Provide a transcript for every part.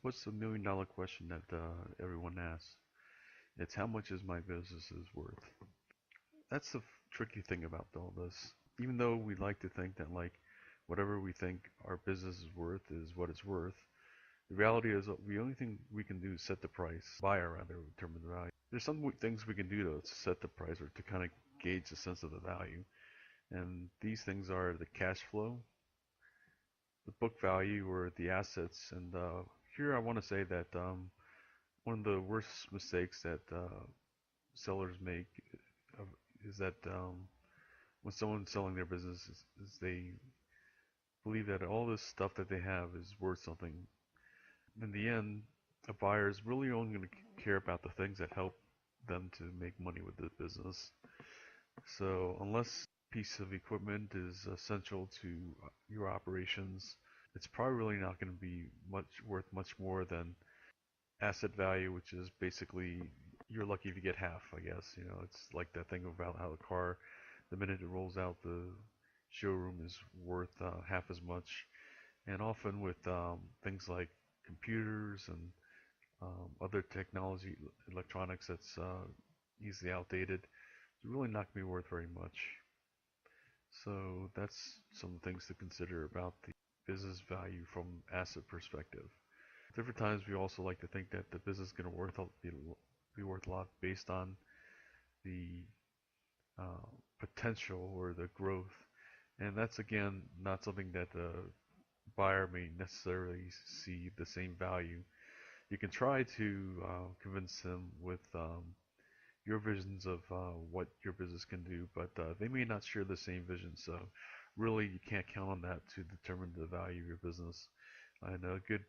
What's the million-dollar question that everyone asks? It's how much is my business is worth? That's the tricky thing about all this. Even though we like to think that like whatever we think our business is what it's worth, the reality is the only thing we can do is set the price. Buyer rather determine the value. There's some things we can do though to set the price or to kind of gauge the sense of the value. And these things are the cash flow, the book value, or the assets. And here I want to say that one of the worst mistakes that sellers make uh, is that when someone's selling their business is they believe that all this stuff that they have is worth something. In the end, a buyer is really only going to care about the things that help them to make money with the business. So unless a piece of equipment is essential to your operations, it's probably really not going to be much worth much more than asset value, which is basically you're lucky if you get half, I guess. You know, it's like that thing about how the car, the minute it rolls out the showroom, is worth half as much. And often with things like computers and other technology, electronics that's easily outdated, it's really not going to be worth very much. So that's some things to consider about the business value from asset perspective. Different times we also like to think that the business is going to be worth a lot based on the uh, potential or the growth, and that's again not something that the buyer may necessarily see the same value. You can try to convince them with your visions of what your business can do, but they may not share the same vision. So really, you can't count on that to determine the value of your business. And a good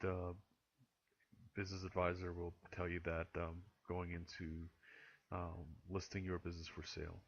business advisor will tell you that going into listing your business for sale.